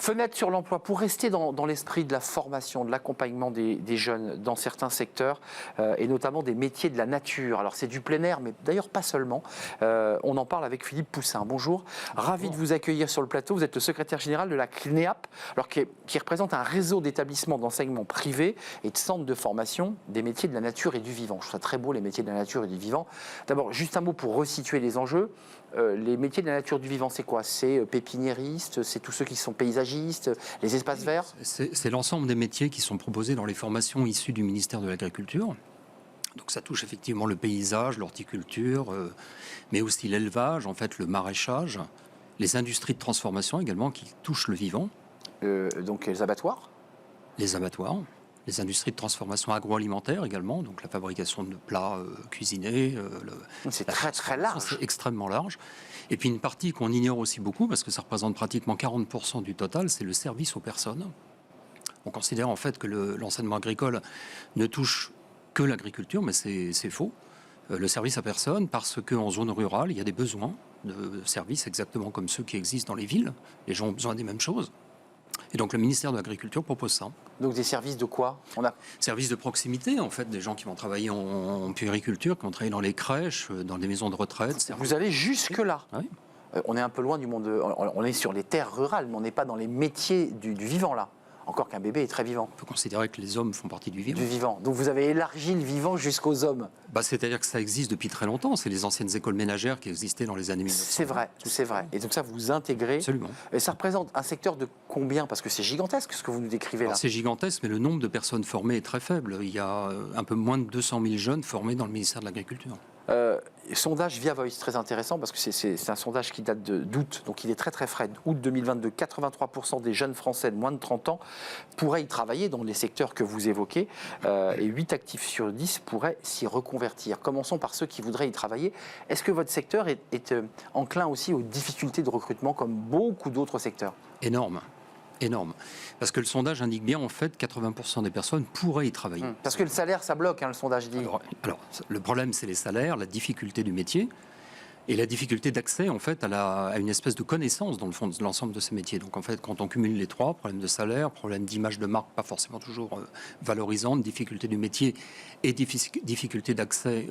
Fenêtre sur l'emploi, pour rester dans l'esprit de la formation, de l'accompagnement des jeunes dans certains secteurs, et notamment des métiers de la nature. Alors c'est du plein air, mais d'ailleurs pas seulement. On en parle avec Philippe Poussin. Bonjour, ravi de vous accueillir sur le plateau. Vous êtes le secrétaire général de la CNEAP, alors qui représente un réseau d'établissements d'enseignement privés et de centres de formation des métiers de la nature et du vivant. Je trouve ça très beau, les métiers de la nature et du vivant. D'abord, juste un mot pour resituer les enjeux. Les métiers de la nature du vivant, c'est quoi? C'est pépiniériste, c'est tous ceux qui sont paysagistes, les espaces verts? C'est l'ensemble des métiers qui sont proposés dans les formations issues du ministère de l'Agriculture. Donc ça touche effectivement le paysage, l'horticulture, mais aussi l'élevage, en fait le maraîchage, les industries de transformation également qui touchent le vivant. Donc les abattoirs? Les abattoirs, les industries de transformation agroalimentaire également, donc la fabrication de plats cuisinés. C'est très très large. C'est extrêmement large. Et puis une partie qu'on ignore aussi beaucoup, parce que ça représente pratiquement 40% du total, c'est le service aux personnes. On considère en fait que l'enseignement agricole ne touche que l'agriculture, mais c'est faux. Le service à personne, parce qu'en zone rurale, il y a des besoins de services exactement comme ceux qui existent dans les villes. Les gens ont besoin des mêmes choses. Et donc le ministère de l'Agriculture propose ça. Donc des services de quoi? Services de proximité, en fait, des gens qui vont travailler en puériculture, qui vont travailler dans les crèches, dans des maisons de retraite. Vous allez jusque-là? Oui. On est un peu loin du monde, on est sur les terres rurales, mais on n'est pas dans les métiers du vivant là. Encore qu'un bébé est très vivant. On peut considérer que les hommes font partie du vivant. Du vivant. Donc vous avez élargi le vivant jusqu'aux hommes. C'est-à-dire que ça existe depuis très longtemps. C'est les anciennes écoles ménagères qui existaient dans les années 1900. C'est vrai, c'est vrai. Et donc ça, vous intégrez. Absolument. Et ça représente un secteur de combien? Parce que c'est gigantesque ce que vous nous décrivez là. C'est gigantesque, mais le nombre de personnes formées est très faible. Il y a un peu moins de 200 000 jeunes formés dans le ministère de l'Agriculture. Sondage Via Voice, très intéressant parce que c'est un sondage qui date d'août, donc il est très très frais. Août 2022, 83% des jeunes Français de moins de 30 ans pourraient y travailler dans les secteurs que vous évoquez, et 8 actifs sur 10 pourraient s'y reconvertir. Commençons par ceux qui voudraient y travailler. Est-ce que votre secteur est enclin aussi aux difficultés de recrutement comme beaucoup d'autres secteurs? Énorme. Parce que le sondage indique bien, en fait, 80% des personnes pourraient y travailler. Parce que le salaire, ça bloque, le sondage dit. Alors, le problème, c'est les salaires, la difficulté du métier et la difficulté d'accès, en fait, à une espèce de connaissance, dans le fond, de l'ensemble de ces métiers. Donc, en fait, quand on cumule les trois, problème de salaire, problème d'image de marque, pas forcément toujours valorisante, difficulté du métier et difficulté d'accès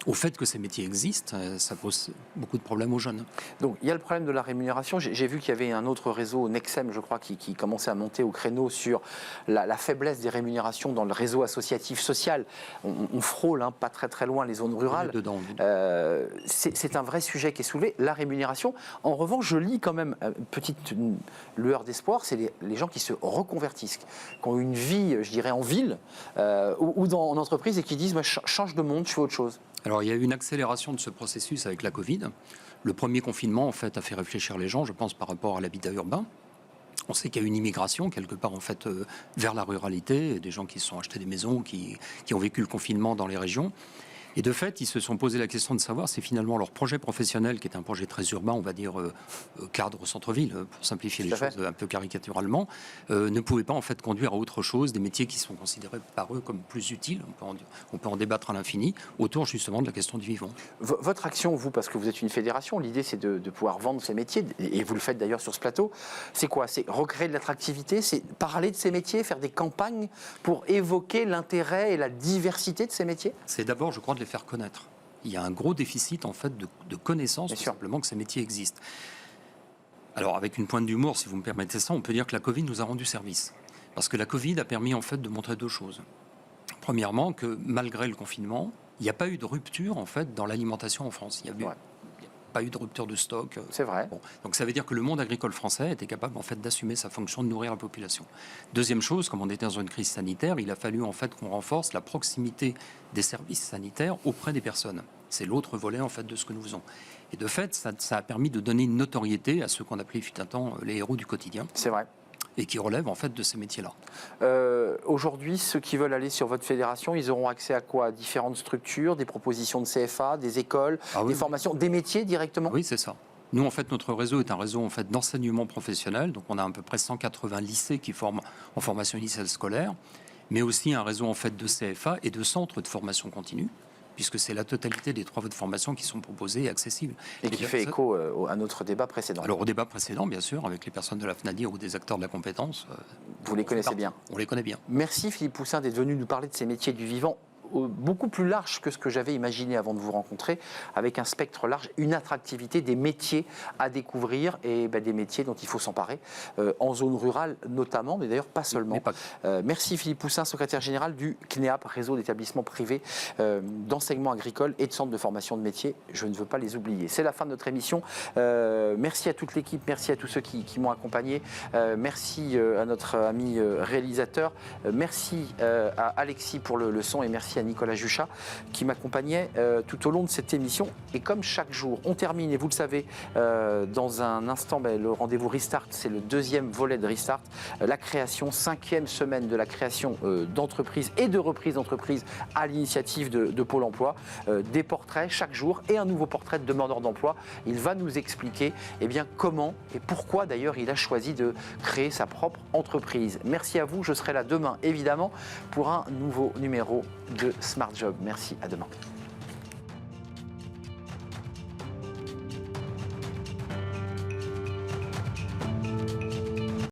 au fait que ces métiers existent, ça pose beaucoup de problèmes aux jeunes. Donc il y a le problème de la rémunération. J'ai vu qu'il y avait un autre réseau, Nexem, je crois, qui commençait à monter au créneau sur la faiblesse des rémunérations dans le réseau associatif social. On frôle, pas très très loin, les zones rurales. C'est un vrai sujet qui est soulevé, la rémunération. En revanche, je lis quand même une petite lueur d'espoir, c'est les gens qui se reconvertissent, qui ont une vie, je dirais, en ville ou en entreprise et qui disent « change de monde, je fais autre chose ». Alors, il y a eu une accélération de ce processus avec la Covid. Le premier confinement, en fait, a fait réfléchir les gens, je pense, par rapport à l'habitat urbain. On sait qu'il y a eu une immigration, quelque part, en fait, vers la ruralité, des gens qui se sont achetés des maisons, qui ont vécu le confinement dans les régions. Et de fait, ils se sont posé la question de savoir si finalement leur projet professionnel, qui est un projet très urbain, on va dire cadre centre-ville, pour simplifier les choses un peu caricaturalement, ne pouvait pas en fait conduire à autre chose, des métiers qui sont considérés par eux comme plus utiles, on peut en débattre à l'infini, autour justement de la question du vivant. Votre action, vous, parce que vous êtes une fédération, l'idée c'est de pouvoir vendre ces métiers, et vous le faites d'ailleurs sur ce plateau, c'est quoi? C'est recréer de l'attractivité, c'est parler de ces métiers, faire des campagnes pour évoquer l'intérêt et la diversité de ces métiers? C'est d'abord, je crois, les faire connaître. Il y a un gros déficit en fait de connaissances, tout simplement, que ces métiers existent. Alors avec une pointe d'humour, si vous me permettez ça, on peut dire que la Covid nous a rendu service. Parce que la Covid a permis en fait de montrer deux choses. Premièrement, que malgré le confinement, il n'y a pas eu de rupture en fait dans l'alimentation en France. Il n'y a pas eu de rupture de stock. C'est vrai. Bon. Donc ça veut dire que le monde agricole français était capable en fait d'assumer sa fonction de nourrir la population. Deuxième chose, comme on était dans une crise sanitaire, il a fallu en fait qu'on renforce la proximité des services sanitaires auprès des personnes. C'est l'autre volet en fait de ce que nous faisons. Et de fait, ça a permis de donner une notoriété à ceux qu'on appelait fut un temps les héros du quotidien. C'est vrai. Et qui relèvent en fait de ces métiers-là. Aujourd'hui, ceux qui veulent aller sur votre fédération, ils auront accès à quoi? À différentes structures, des propositions de CFA, des écoles, des formations, des métiers directement? Oui, c'est ça. Nous, en fait, notre réseau est un réseau en fait d'enseignement professionnel. Donc, on a à peu près 180 lycées qui forment en formation initiale scolaire, mais aussi un réseau en fait de CFA et de centres de formation continue. puisque c'est la totalité des 3 voies de formation qui sont proposées et accessibles. Et qui fait écho à notre débat précédent. Alors au débat précédent, bien sûr, avec les personnes de la FNADIR ou des acteurs de la compétence. Vous les connaissez bien. On les connaît bien. Merci Philippe Poussin d'être venu nous parler de ces métiers du vivant, beaucoup plus large que ce que j'avais imaginé avant de vous rencontrer, avec un spectre large, une attractivité, des métiers à découvrir et des métiers dont il faut s'emparer, en zone rurale notamment, mais d'ailleurs pas seulement. Merci Philippe Poussin, secrétaire général du CNEAP, réseau d'établissements privés d'enseignement agricole et de centres de formation de métiers. Je ne veux pas les oublier. C'est la fin de notre émission. Merci à toute l'équipe, merci à tous ceux qui m'ont accompagné, merci à notre ami réalisateur, merci à Alexis pour le son et merci à Nicolas Juchat qui m'accompagnait tout au long de cette émission. Et comme chaque jour, on termine, et vous le savez, dans un instant, le rendez-vous Restart, c'est le 2e volet de Restart, la création, 5e semaine de la création d'entreprises et de reprise d'entreprises à l'initiative de Pôle emploi. Des portraits chaque jour et un nouveau portrait de demandeur d'emploi. Il va nous expliquer comment et pourquoi d'ailleurs il a choisi de créer sa propre entreprise. Merci à vous, je serai là demain évidemment pour un nouveau numéro de Smart Job. Merci, à demain.